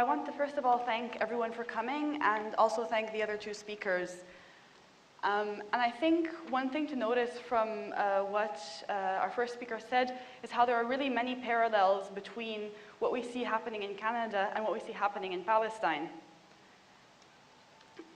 I want to first of all thank everyone for coming and also thank the other two speakers. And I think one thing to notice from what our first speaker said is how there are really many parallels between what we see happening in Canada and what we see happening in Palestine.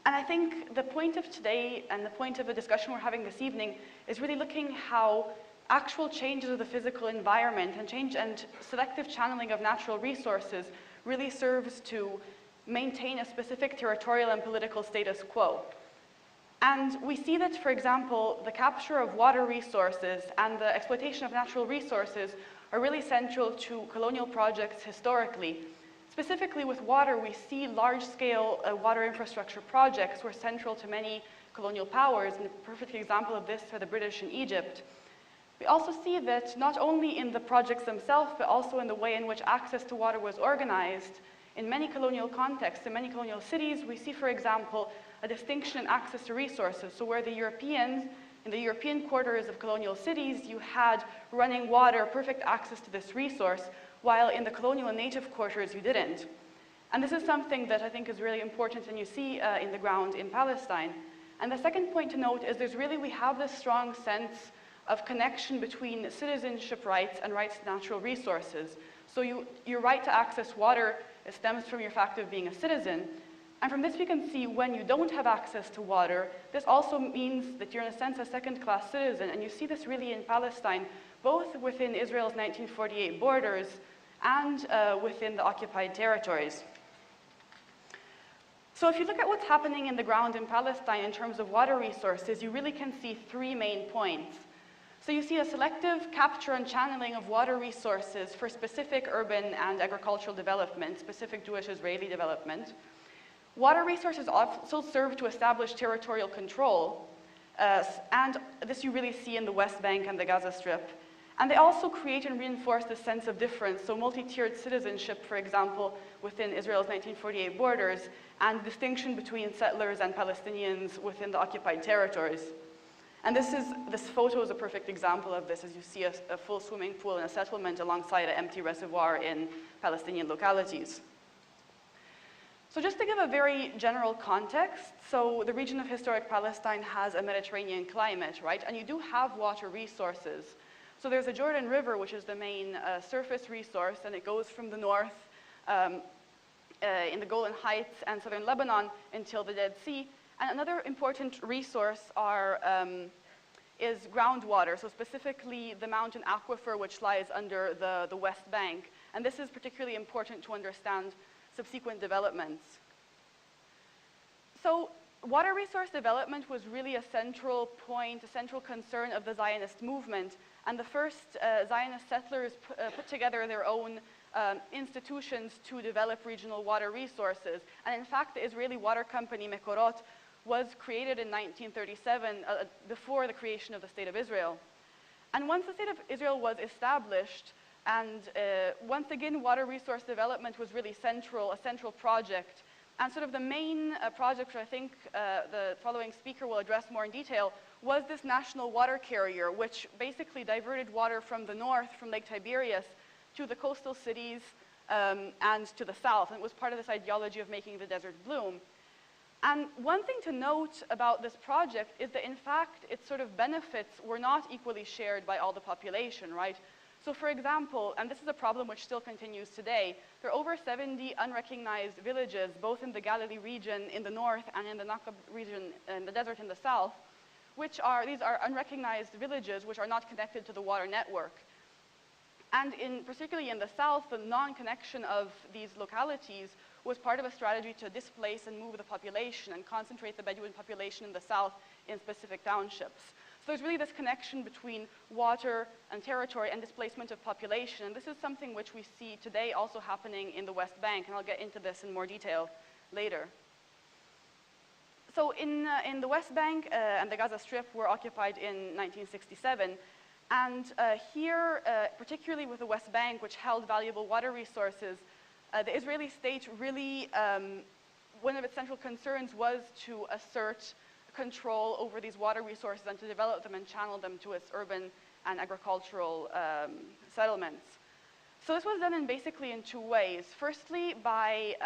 And I think the point of today and the point of the discussion we're having this evening is really looking how actual changes of the physical environment and change and selective channeling of natural resources really serves to maintain a specific territorial and political status quo. And we see that, for example, the capture of water resources and the exploitation of natural resources are really central to colonial projects historically. Specifically with water, we see large-scale water infrastructure projects were central to many colonial powers, and a perfect example of this are the British in Egypt. We also see that not only in the projects themselves, but also in the way in which access to water was organized. In many colonial contexts, in many colonial cities, we see, for example, a distinction in access to resources. So where the Europeans, in the European quarters of colonial cities, you had running water, perfect access to this resource, while in the colonial and native quarters, you didn't. And this is something that I think is really important and you see in the ground in Palestine. And the second point to note is we have this strong sense of connection between citizenship rights and rights to natural resources. So your right to access water stems from your fact of being a citizen. And from this we can see when you don't have access to water, this also means that you're in a sense a second-class citizen. And you see this really in Palestine, both within Israel's 1948 borders and within the occupied territories. So if you look at what's happening in the ground in Palestine in terms of water resources, you really can see three main points. So you see a selective capture and channeling of water resources for specific urban and agricultural development, specific Jewish-Israeli development. Water resources also serve to establish territorial control, and this you really see in the West Bank and the Gaza Strip. And they also create and reinforce the sense of difference, so multi-tiered citizenship, for example, within Israel's 1948 borders, and distinction between settlers and Palestinians within the occupied territories. And this photo is a perfect example of this, as you see a full swimming pool in a settlement alongside an empty reservoir in Palestinian localities. So just to give a very general context, so the region of historic Palestine has a Mediterranean climate, right? And you do have water resources. So there's a Jordan River, which is the main surface resource, and it goes from the north in the Golan Heights and southern Lebanon until the Dead Sea. And another important resource is groundwater, so specifically the mountain aquifer which lies under the West Bank. And this is particularly important to understand subsequent developments. So water resource development was really a central point, a central concern of the Zionist movement. And the first Zionist settlers put together their own institutions to develop regional water resources. And in fact, the Israeli water company Mekorot was created in 1937, before the creation of the State of Israel. And once the State of Israel was established, and once again, water resource development was really a central project. And sort of the main project, which I think the following speaker will address more in detail, was this national water carrier, which basically diverted water from the north, from Lake Tiberias, to the coastal cities and to the south. And it was part of this ideology of making the desert bloom. And one thing to note about this project is that, in fact, its sort of benefits were not equally shared by all the population, right? So for example, and this is a problem which still continues today, there are over 70 unrecognized villages, both in the Galilee region in the north and in the Nakab region in the desert in the south, these are unrecognized villages which are not connected to the water network. And particularly in the south, the non-connection of these localities was part of a strategy to displace and move the population and concentrate the Bedouin population in the south in specific townships. So there's really this connection between water and territory and displacement of population. And this is something which we see today also happening in the West Bank, and I'll get into this in more detail later. So in the West Bank and the Gaza Strip were occupied in 1967. And here, particularly with the West Bank, which held valuable water resources, the Israeli state really, one of its central concerns was to assert control over these water resources and to develop them and channel them to its urban and agricultural settlements. So this was done basically in two ways. Firstly, by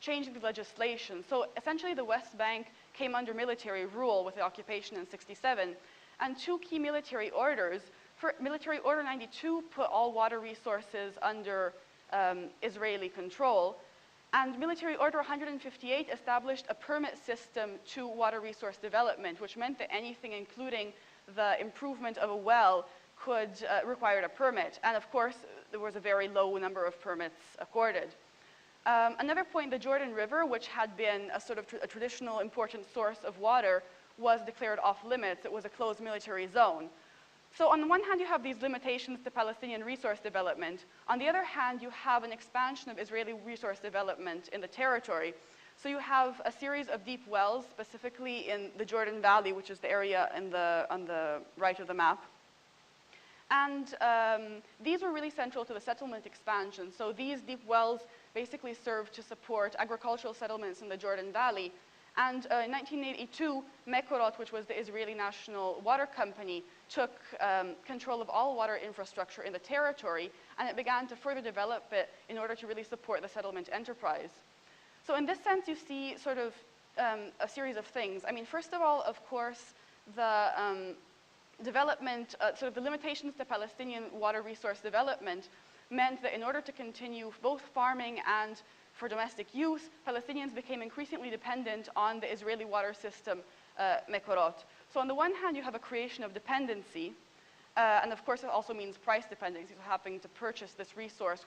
changing the legislation. So essentially the West Bank came under military rule with the occupation in '67, and two key military orders. Military Order 92 put all water resources under Israeli control, and Military Order 158 established a permit system to water resource development, which meant that anything including the improvement of a well could require a permit. And of course, there was a very low number of permits accorded. Another point, the Jordan River, which had been a sort of a traditional important source of water, was declared off limits. It was a closed military zone. So on the one hand, you have these limitations to Palestinian resource development. On the other hand, you have an expansion of Israeli resource development in the territory. So you have a series of deep wells, specifically in the Jordan Valley, which is the area on the right of the map. And these were really central to the settlement expansion. So these deep wells basically served to support agricultural settlements in the Jordan Valley. And in 1982, Mekorot, which was the Israeli National Water Company, took control of all water infrastructure in the territory, and it began to further develop it in order to really support the settlement enterprise. So in this sense, you see sort of a series of things. I mean, first of all, of course, the development, sort of the limitations to Palestinian water resource development meant that in order to continue both farming and for domestic use, Palestinians became increasingly dependent on the Israeli water system, Mekorot. So on the one hand, you have a creation of dependency, and of course it also means price dependency, so having to purchase this resource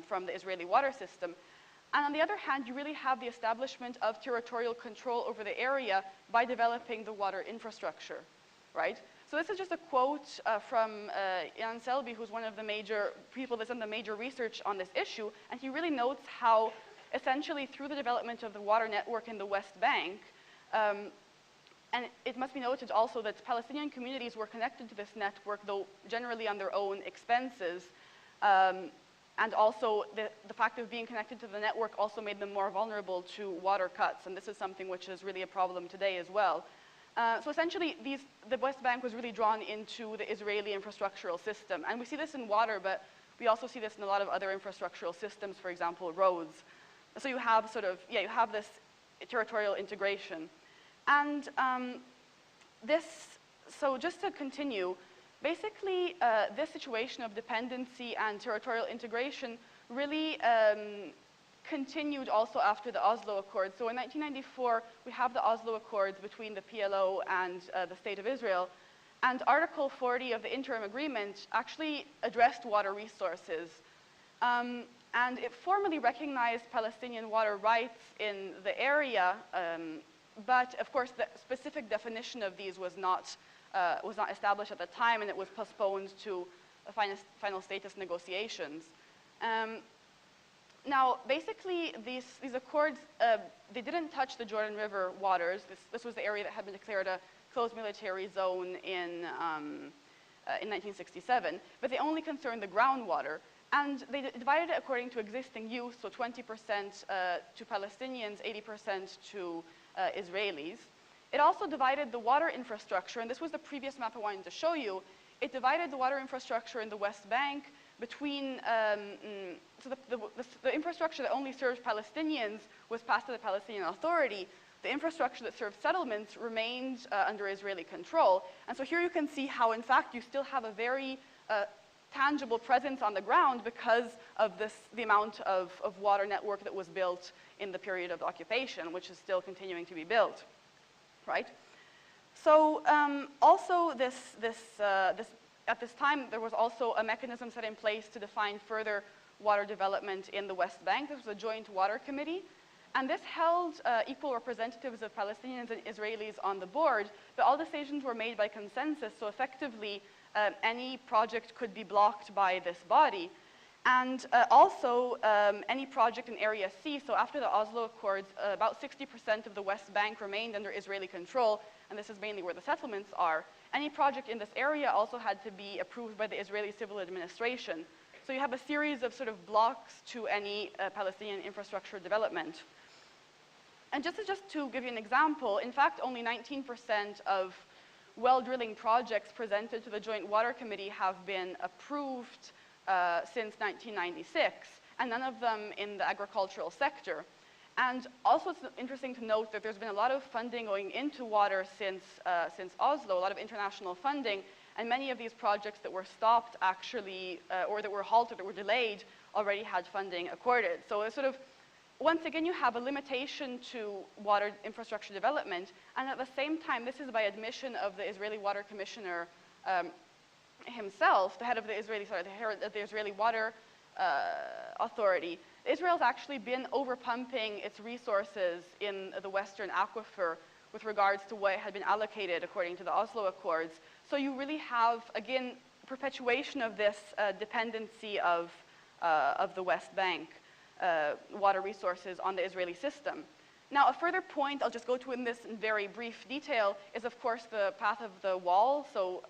from the Israeli water system. And on the other hand, you really have the establishment of territorial control over the area by developing the water infrastructure, right? So this is just a quote from Ian Selby, who's one of the major people that's done the major research on this issue, and he really notes how essentially through the development of the water network in the West Bank, and it must be noted also that Palestinian communities were connected to this network, though generally on their own expenses, and also the fact of being connected to the network also made them more vulnerable to water cuts, and this is something which is really a problem today as well. So essentially, the West Bank was really drawn into the Israeli infrastructural system. And we see this in water, but we also see this in a lot of other infrastructural systems, for example, roads. So you have sort of, you have this territorial integration. And so just to continue, basically, this situation of dependency and territorial integration really continued also after the Oslo Accords. So in 1994, we have the Oslo Accords between the PLO and the State of Israel. And Article 40 of the interim agreement actually addressed water resources. And it formally recognized Palestinian water rights in the area, but of course the specific definition of these was not established at the time, and it was postponed to final status negotiations. Now, basically, these accords, they didn't touch the Jordan River waters. This was the area that had been declared a closed military zone in 1967, but they only concerned the groundwater. And they divided it according to existing use, so 20% to Palestinians, 80% to Israelis. It also divided the water infrastructure, and this was the previous map I wanted to show you. It divided the water infrastructure in the West Bank between, so the infrastructure that only serves Palestinians was passed to the Palestinian Authority. The infrastructure that served settlements remained under Israeli control. And so here you can see how, in fact, you still have a very tangible presence on the ground because of the amount of water network that was built in the period of occupation, which is still continuing to be built, right? So also at this time, there was also a mechanism set in place to define further water development in the West Bank. This was a joint water committee. And this held equal representatives of Palestinians and Israelis on the board, but all decisions were made by consensus, so effectively any project could be blocked by this body. And also any project in Area C, so after the Oslo Accords, about 60% of the West Bank remained under Israeli control, and this is mainly where the settlements are. Any project in this area also had to be approved by the Israeli civil administration. So you have a series of sort of blocks to any Palestinian infrastructure development. And just to give you an example, in fact, only 19% of well drilling projects presented to the Joint Water Committee have been approved since 1996, and none of them in the agricultural sector. And also it's interesting to note that there's been a lot of funding going into water since Oslo, a lot of international funding, and many of these projects that were stopped actually, or that were halted, that were delayed, already had funding accorded. So it's sort of, once again, you have a limitation to water infrastructure development, and at the same time, this is by admission of the Israeli Water Commissioner himself, the head of the Israeli Water Authority. Israel's actually been overpumping its resources in the Western Aquifer with regards to what had been allocated according to the Oslo Accords. So you really have, again, perpetuation of this dependency of the West Bank water resources on the Israeli system. Now, a further point I'll just go to in this in very brief detail is, of course, the path of the wall. So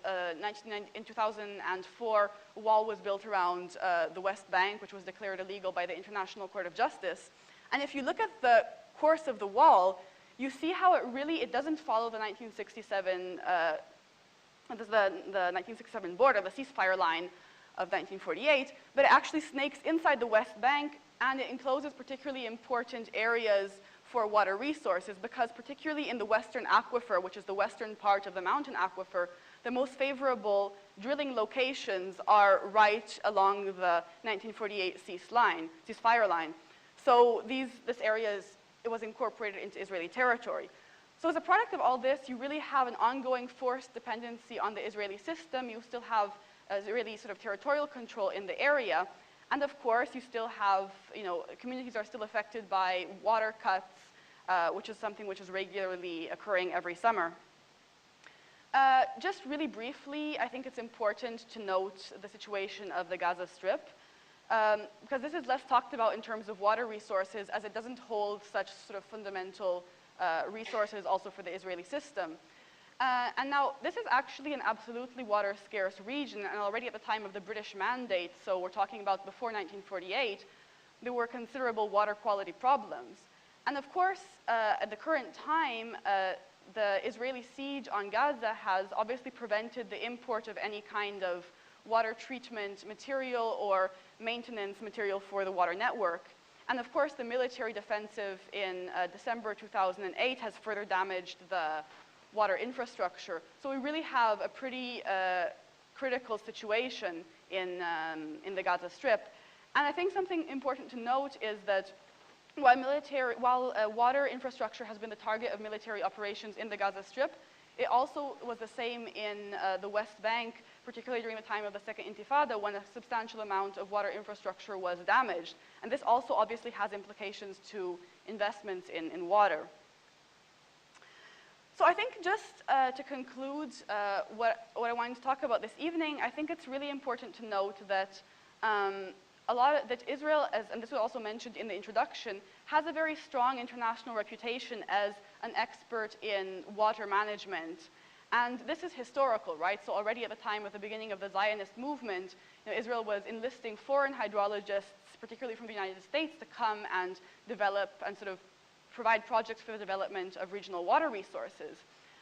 in 2004, a wall was built around the West Bank, which was declared illegal by the International Court of Justice. And if you look at the course of the wall, you see how it doesn't follow the 1967, the 1967 border, the ceasefire line of 1948, but it actually snakes inside the West Bank, and it encloses particularly important areas for water resources, because particularly in the Western Aquifer, which is the western part of the mountain aquifer, the most favorable drilling locations are right along the 1948 ceasefire line. So this area it was incorporated into Israeli territory. So as a product of all this, you really have an ongoing forced dependency on the Israeli system. You still have Israeli sort of territorial control in the area. And of course, you still have, communities are still affected by water cuts, which is something which is regularly occurring every summer. Just really briefly, I think it's important to note the situation of the Gaza Strip, because this is less talked about in terms of water resources, as it doesn't hold such sort of fundamental resources also for the Israeli system. And now, this is actually an absolutely water-scarce region, and already at the time of the British Mandate, so we're talking about before 1948, there were considerable water quality problems. And of course, at the current time, the Israeli siege on Gaza has obviously prevented the import of any kind of water treatment material or maintenance material for the water network. And of course, the military defensive in December 2008 has further damaged the water infrastructure. So we really have a pretty critical situation in the Gaza Strip. And I think something important to note is that while water infrastructure has been the target of military operations in the Gaza Strip, it also was the same in the West Bank, particularly during the time of the Second Intifada, when a substantial amount of water infrastructure was damaged. And this also obviously has implications to investments in water. So I think just to conclude what I wanted to talk about this evening, I think it's really important to note that that Israel, and this was also mentioned in the introduction, has a very strong international reputation as an expert in water management. And this is historical, right? So already at the time of the beginning of the Zionist movement, Israel was enlisting foreign hydrologists, particularly from the United States, to come and develop and sort of provide projects for the development of regional water resources.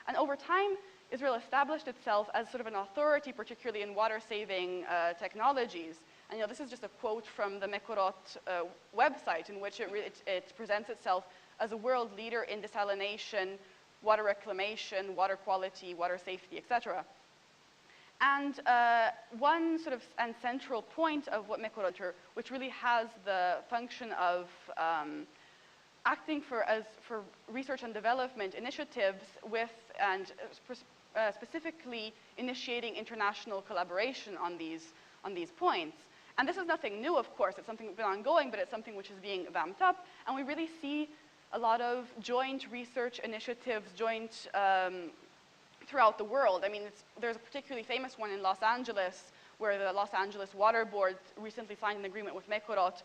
And over time, Israel established itself as sort of an authority, particularly in water-saving technologies. And this is just a quote from the Mekorot website, in which it presents itself as a world leader in desalination, water reclamation, water quality, water safety, etc. And one sort of central point of what Mekorot, which really has the function of acting for research and development initiatives and specifically initiating international collaboration on these points. And this is nothing new, of course. It's something that's been ongoing, but it's something which is being vamped up. And we really see a lot of joint research initiatives, throughout the world. I mean, there's a particularly famous one in Los Angeles, where the Los Angeles Water Board recently signed an agreement with Mekorot